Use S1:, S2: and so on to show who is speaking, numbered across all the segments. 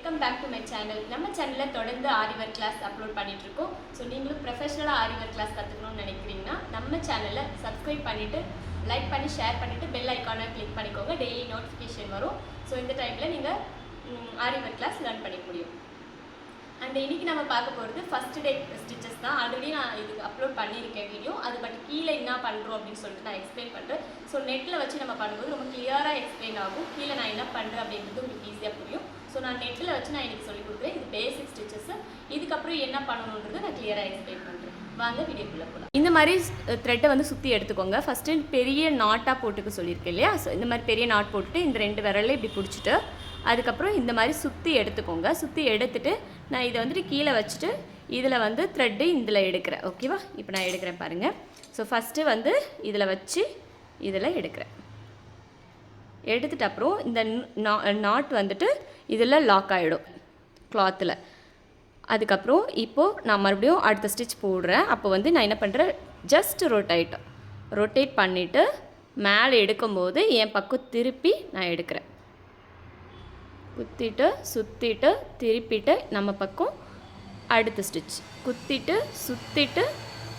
S1: Welcome back to my channel. நம்ம சேனலில் தொடர்ந்து ஆரி ஒர்க் கிளாஸ் அப்லோட் பண்ணிட்டு இருக்கோம். ஸோ நீங்களும் ப்ரொஃபஷனலாக ஆரி ஒர்க் கிளாஸ் கற்றுக்கணும்னு நினைக்கிறீங்கன்னா நம்ம சேனலை சப்ஸ்கிரைப் பண்ணிவிட்டு லைக் பண்ணி ஷேர் பண்ணிவிட்டு பெல் ஐக்கானை கிளிக் பண்ணிக்கோங்க. டெய்லி நோட்டிஃபிகேஷன் வரும். ஸோ இந்த டைமில் நீங்கள் ஆரி ஒர்க் கிளாஸ் லேர்ன் பண்ணிக்க முடியும். அண்ட் இன்றைக்கி நம்ம பார்க்க போகிறது ஃபஸ்ட் டே ஸ்டிச்சஸ் தான். ஆல்ரெடி நான் இதுக்கு அப்லோட் பண்ணியிருக்கேன் வீடியோ. அது பட் கீழே என்ன பண்ணுறோம் அப்படின்னு சொல்லிட்டு நான் எக்ஸ்பிளைன் பண்ணுறேன். ஸோ நெட்டில் வச்சு நம்ம பண்ணும்போது ரொம்ப கிளியராக எக்ஸ்பிளைன் ஆகும். கீழே நான் என்ன பண்ணுறேன் அப்படின்றது உங்களுக்கு ஈஸியாக புரியும். ஸோ நான் நெட்டில் வச்சு நான் இன்றைக்கி சொல்லிக் கொடுக்குறேன். இது பேசிக் ஸ்டிச்சஸ். இதுக்கப்புறம் என்ன பண்ணணுன்றது நான் கிளியராக எக்ஸ்பிளைன் பண்ணுறேன். வாங்க வீடியோக்குள்ளே போகலாம். இந்த மாதிரி த்ரெட்டை வந்து சுற்றி எடுத்துக்கோங்க. ஃபஸ்ட்டு பெரிய நாட்டாக போட்டுக்க சொல்லியிருக்கேன் இல்லையா? ஸோ இந்த மாதிரி பெரிய நாட் போட்டுட்டு இந்த 2 விரலையும் இப்படி பிடிச்சிட்டு அதுக்கப்புறம் இந்த மாதிரி சுற்றி எடுத்துக்கோங்க. சுற்றி எடுத்துகிட்டு நான் இதை வந்துட்டு கீழே வச்சுட்டு இதில் வந்து த்ரெட்டு இதில் எடுக்கிறேன். ஓகேவா? இப்போ நான் எடுக்கிறேன் பாருங்கள். ஸோ ஃபஸ்ட்டு வந்து இதில் வச்சு இதில் எடுக்கிறேன். எடுத்துகிட்டு அப்புறம் இந்த நாட் வந்துட்டு இதில் லாக் ஆகிடும் கிளாத்தில். அதுக்கப்புறம் இப்போது நான் மறுபடியும் அடுத்த ஸ்டிச் போடுறேன். அப்போ வந்து நான் என்ன பண்ணுறேன், ஜஸ்ட் ரொட்டேட் பண்ணிவிட்டு மேலே எடுக்கும்போது என் பக்கம் திருப்பி நான் எடுக்கிறேன். குத்திட்டு சுற்றிட்டு திருப்பிட்டு நம்ம பக்கம் அடுத்த ஸ்டிச், குத்திட்டு சுற்றிட்டு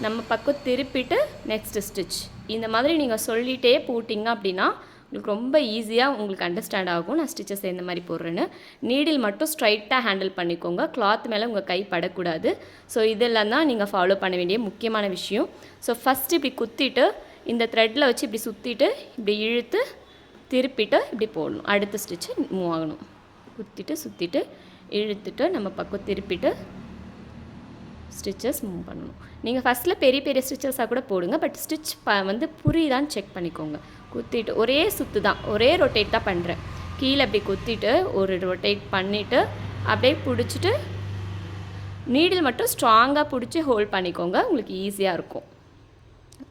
S1: நம்ம பக்கம் திருப்பிட்டு நெக்ஸ்ட் ஸ்டிச். இந்த மாதிரி நீங்கள் சொல்லிகிட்டே போட்டிங்க அப்படின்னா உங்களுக்கு ரொம்ப ஈஸியாக உங்களுக்கு அண்டர்ஸ்டாண்ட் ஆகும் நான் ஸ்டிச்சஸ் எந்த மாதிரி போடுறேன்னு. நீடில் மட்டும் ஸ்ட்ரைட்டாக ஹேண்டில் பண்ணிக்கோங்க. கிளாத் மேலே உங்கள் கை படக்கூடாது. ஸோ இதெல்லாம் தான் நீங்கள் ஃபாலோ பண்ண வேண்டிய முக்கியமான விஷயம். ஸோ ஃபஸ்ட்டு இப்படி குத்திட்டு இந்த த்ரெட்டில் வச்சு இப்படி சுற்றிட்டு இப்படி இழுத்து திருப்பிட்டு இப்படி போடணும். அடுத்த ஸ்டிச்சு மூவ் ஆகணும். குத்திட்டு சுற்றிட்டு இழுத்துட்டு நம்ம பக்கம் திருப்பிட்டு ஸ்டிச்சஸ் மூவ் பண்ணணும். நீங்கள் ஃபஸ்ட்டில் பெரிய பெரிய ஸ்டிச்சஸாக கூட போடுங்க. பட் ஸ்டிச் வந்து புரியுதான்னு செக் பண்ணிக்கோங்க. குத்திட்டு ஒரே சுற்று தான், ஒரே ரொட்டேட் தான் பண்ணுறேன். கீழே அப்படி குத்திட்டு ஒரு ரொட்டேட் பண்ணிவிட்டு அப்படியே பிடிச்சிட்டு நீடில் மட்டும் ஸ்ட்ராங்காக பிடிச்சி ஹோல்ட் பண்ணிக்கோங்க. உங்களுக்கு ஈஸியாக இருக்கும்.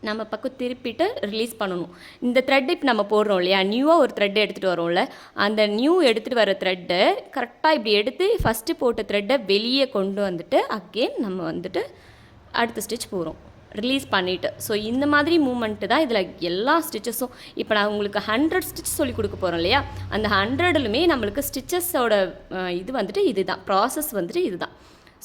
S1: நம்ம பக்கம் திருப்பிட்டு ரிலீஸ் பண்ணணும். இந்த த்ரெட் இப்போ நம்ம போடுறோம் இல்லையா, நியூவாக ஒரு த்ரெட் எடுத்துகிட்டு வரோம்ல, அந்த நியூ எடுத்துகிட்டு வர த்ரெட்டை கரெக்டாக இப்படி எடுத்து ஃபஸ்ட்டு போட்ட த்ரெட்டை வெளியே கொண்டு வந்துட்டு அகெயின் நம்ம வந்துட்டு அடுத்த ஸ்டிச் போகிறோம் ரிலீஸ் பண்ணிவிட்டு. ஸோ இந்த மாதிரி மூமெண்ட்டு தான் இதில் எல்லா ஸ்டிச்சஸும். இப்போ நான் உங்களுக்கு 100 ஸ்டிச் சொல்லி கொடுக்க போகிறோம் இல்லையா, அந்த 100லுமே நம்மளுக்கு ஸ்டிச்சஸோட இது வந்துட்டு இது தான், ப்ராசஸ் வந்துட்டு இது தான்.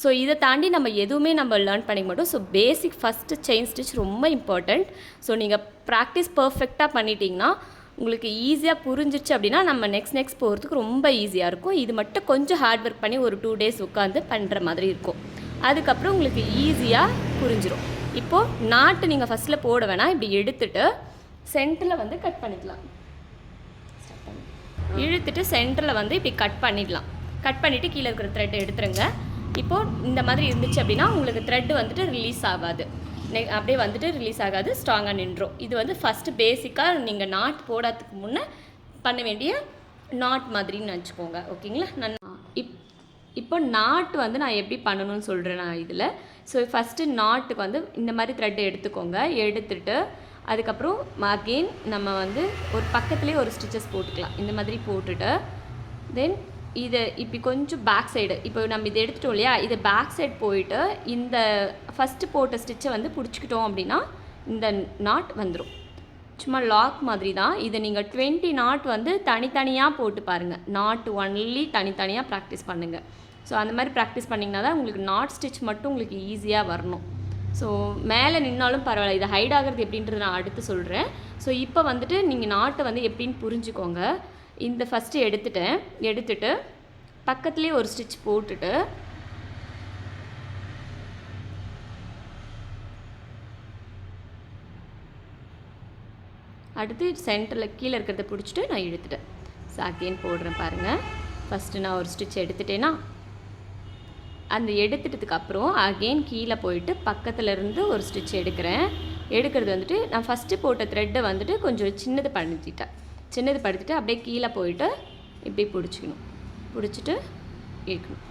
S1: ஸோ இதை தாண்டி நம்ம எதுவுமே நம்ம லேர்ன் பண்ணிக்க மாட்டோம். So basic first chain stitch ரொம்ப இம்பார்ட்டண்ட். ஸோ நீங்கள் ப்ராக்டிஸ் பர்ஃபெக்டாக பண்ணிட்டீங்கன்னா உங்களுக்கு ஈஸியாக புரிஞ்சிச்சு அப்படின்னா நம்ம நெக்ஸ்ட் போகிறதுக்கு ரொம்ப ஈஸியாக இருக்கும். இது மட்டும் கொஞ்சம் ஹார்ட் ஒர்க் பண்ணி ஒரு 2 days உட்காந்து பண்ணுற மாதிரி இருக்கும். அதுக்கப்புறம் உங்களுக்கு ஈஸியாக புரிஞ்சிடும். இப்போது நாட்டு நீங்கள் ஃபஸ்ட்டில் போட வேணாம். இப்படி எடுத்துகிட்டு சென்டரில் வந்து கட் பண்ணிக்கலாம். இழுத்துட்டு சென்டரில் வந்து இப்படி கட் பண்ணிடலாம். கட் பண்ணிவிட்டு கீழே இருக்கிற த்ரெட்டை எடுத்துருங்க. இப்போது இந்த மாதிரி இருந்துச்சு அப்படின்னா உங்களுக்கு த்ரெட் வந்துட்டு ரிலீஸ் ஆகாது, அப்படியே வந்துட்டு ரிலீஸ் ஆகாது, ஸ்ட்ராங்காக நின்றோம். இது வந்து ஃபஸ்ட்டு பேசிக்காக நீங்கள் நாட் போடாததுக்கு முன்னே பண்ண வேண்டிய நாட் மாதிரின்னு வச்சுக்கோங்க. ஓகேங்களா? நான் இப்போ நாட்டு வந்து நான் எப்படி பண்ணணும்னு சொல்கிறேன் நான் இதில். ஸோ ஃபஸ்ட்டு நாட்டுக்கு வந்து இந்த மாதிரி த்ரெட்டை எடுத்துக்கோங்க. எடுத்துட்டு அதுக்கப்புறம் அகெயின் நம்ம வந்து ஒரு பக்கத்துலேயே ஒரு ஸ்டிச்சஸ் போட்டுக்கலாம். இந்த மாதிரி போட்டுட்டு தென் இதை இப்படி கொஞ்சம் பேக் சைடு, இப்போ நம்ம இதை எடுத்துட்டோம் இல்லையா, இதை பேக் சைடு போயிட்டு இந்த ஃபஸ்ட்டு போட்ட ஸ்டிச்சை வந்து பிடிச்சிக்கிட்டோம் அப்படின்னா இந்த நாட் வந்துடும். சும்மா லாக் மாதிரி தான். இதை நீங்கள் 20 நாட் வந்து தனித்தனியாக போட்டு பாருங்கள். நாட் ஒன்லி தனித்தனியாக ப்ராக்டிஸ் பண்ணுங்கள். ஸோ அந்த மாதிரி ப்ராக்டிஸ் பண்ணிங்கன்னா தான் உங்களுக்கு நாட் ஸ்டிச் மட்டும் உங்களுக்கு ஈஸியாக வரணும். ஸோ மேலே நின்னாலும் பரவாயில்ல. இதை ஹைட் ஆகிறது எப்படின்றது நான் அடுத்து சொல்கிறேன். ஸோ இப்போ வந்துட்டு நீங்கள் நாட்டை வந்து எப்படின்னு புரிஞ்சுக்கோங்க. இந்த ஃபஸ்ட்டு எடுத்துட்டு பக்கத்துலேயே ஒரு ஸ்டிச் போட்டுட்டு அடுத்து சென்டரில் கீழே இருக்கிறத பிடிச்சிட்டு நான் இழுத்துட்டேன். ஸோ அகெயின் போடுறேன் பாருங்கள். ஃபஸ்ட்டு நான் ஒரு ஸ்டிச் எடுத்துட்டேன்னா அந்த எடுத்துட்டதுக்கு அப்புறம் அகெயின் கீழே போயிட்டு பக்கத்துலேருந்து ஒரு ஸ்டிச் எடுக்கிறது வந்துட்டு நான் ஃபஸ்ட்டு போட்ட த்ரெட்டை வந்துட்டு கொஞ்சம் சின்னது படுத்திட்டு அப்படியே கீழே போயிட்டு இப்படி பிடிச்சிட்டு இழுக்கணும்.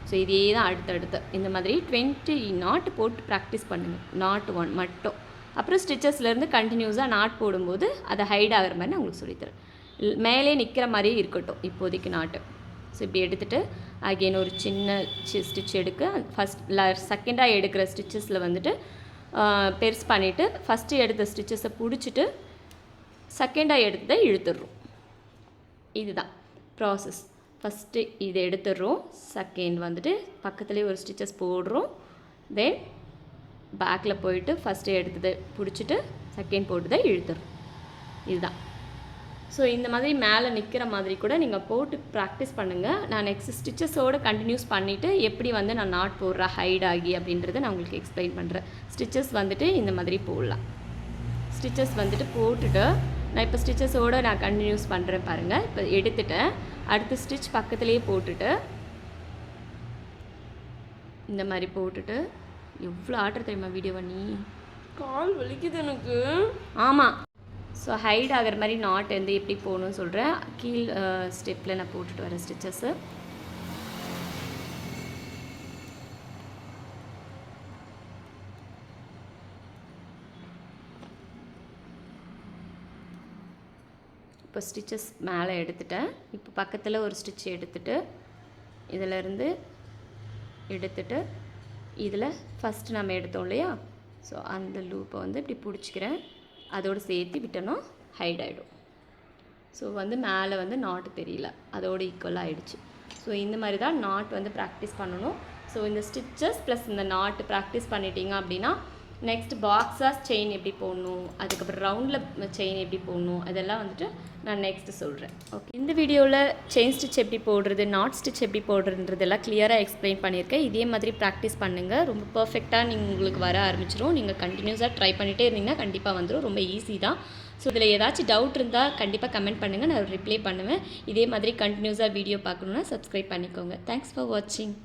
S1: ஸோ இதே தான் அடுத்தடுத்து இந்த மாதிரி 20 நாட் போட்டு ப்ராக்டிஸ் பண்ணுங்கள். நாட் 1 மட்டும். அப்புறம் ஸ்டிச்சஸ்லேருந்து கண்டினியூஸாக நாட் போடும்போது அதை ஹைட் ஆகிற மாதிரி நான் உங்களுக்கு சொல்லித்தரேன். மேலே நிற்கிற மாதிரியே இருக்கட்டும் இப்போதைக்கு நாட்டு. ஸோ இப்படி எடுத்துகிட்டு அகெயின் ஒரு சின்ன ஸ்டிச் செகண்டாக எடுக்கிற ஸ்டிச்சஸில் வந்துட்டு பெருசு பண்ணிவிட்டு ஃபஸ்ட்டு எடுத்த ஸ்டிச்சஸை பிடிச்சிட்டு செகண்டாக எடுத்ததை இழுத்துடுறோம். இதுதான் ப்ராசஸ். ஃபஸ்ட்டு இதை எடுத்துடுறோம். செகண்ட் வந்துட்டு பக்கத்துலேயே ஒரு ஸ்டிச்சஸ் போடுறோம். தென் பேக்கில் போயிட்டு ஃபஸ்ட்டு எடுத்ததை பிடிச்சிட்டு செகண்ட் போட்டு தான் இழுத்துடுறோம். இதுதான். ஸோ இந்த மாதிரி மேலே நிற்கிற மாதிரி கூட நீங்கள் போட்டு ப்ராக்டிஸ் பண்ணுங்கள். நான் நெக்ஸ்ட் ஸ்டிச்சஸோடு கண்டினியூஸ் பண்ணிவிட்டு எப்படி வந்து நான் நாட் போடுறேன் ஹைட் ஆகி அப்படின்றத நான் உங்களுக்கு எக்ஸ்பிளைன் பண்ணுறேன். ஸ்டிச்சஸ் வந்துட்டு இந்த மாதிரி போடலாம். ஸ்டிச்சஸ் வந்துட்டு போட்டுட்டு நான் இப்போ ஸ்டிச்சஸோடு நான் கண்டினியூஸ் பண்ணுறேன் பாருங்கள். இப்போ எடுத்துட்டேன். அடுத்த ஸ்டிச் பக்கத்துலேயே போட்டுட்டு இந்த மாதிரி போட்டுட்டு எவ்வளோ ஆர்டர் தெரியுமா வீடியோ பண்ணி
S2: கால் வலிக்குது எனக்கு.
S1: ஆமாம். ஸோ ஹைட் ஆகிற மாதிரி நாட் வந்து எப்படி போகணும்னு சொல்கிறேன். கீழ் ஸ்டெப்பில் நான் போட்டுட்டு வரேன் ஸ்டிச்சஸ்ஸு. இப்போ ஸ்டிச்சஸ் மேலே எடுத்துட்டேன். இப்போ பக்கத்தில் ஒரு ஸ்டிச் எடுத்துகிட்டு இதிலேருந்து எடுத்துகிட்டு இதில் ஃபஸ்ட்டு நம்ம எடுத்தோம் இல்லையா, ஸோ அந்த லூப்பை வந்து இப்படி பிடிச்சிக்கிறேன். அதோடு சேர்த்து விட்டோன்னா ஹைட் ஆகிடும். ஸோ வந்து மேலே வந்து நாட்டு தெரியல, அதோடு ஈக்குவலாக ஆகிடுச்சு. ஸோ இந்த மாதிரி தான் நாட் வந்து ப்ராக்டிஸ் பண்ணணும். ஸோ இந்த ஸ்டிச்சஸ் ப்ளஸ் இந்த நாட்டு ப்ராக்டிஸ் பண்ணிட்டீங்க அப்படின்னா நெக்ஸ்ட் பாக்ஸாஸ் செயின் எப்படி போடணும், அதுக்கப்புறம் ரவுண்டில் செயின் எப்படி போடணும், அதெல்லாம் வந்துட்டு நான் நெக்ஸ்ட்டு சொல்கிறேன். ஓகே, இந்த வீடியோவில் செயின் ஸ்டிச் எப்படி போடுறது, நாட் ஸ்டிச் எப்படி போடுறதுன்றதெல்லாம் கிளியராக எக்ஸ்பிளைன் பண்ணியிருக்கேன். இதே மாதிரி ப்ராக்டிஸ் பண்ணுங்கள். ரொம்ப பர்ஃபெக்டாக உங்களுக்கு வர ஆரம்பிச்சிடும். நீங்கள் கண்டினியூஸாக ட்ரை பண்ணிகிட்டே இருந்தீங்கன்னா கண்டிப்பாக வந்துடும். ரொம்ப ஈஸி தான். ஸோ இதில் ஏதாச்சும் டவுட் இருந்தால் கண்டிப்பாக கமெண்ட் பண்ணுங்கள், நான் ரிப்ளை பண்ணுவேன். இதே மாதிரி கண்டினியூஸாக வீடியோ பார்க்கணுன்னா சப்ஸ்கிரைப் பண்ணிக்கோங்க. தேங்க்ஸ் ஃபார் வாட்சிங்.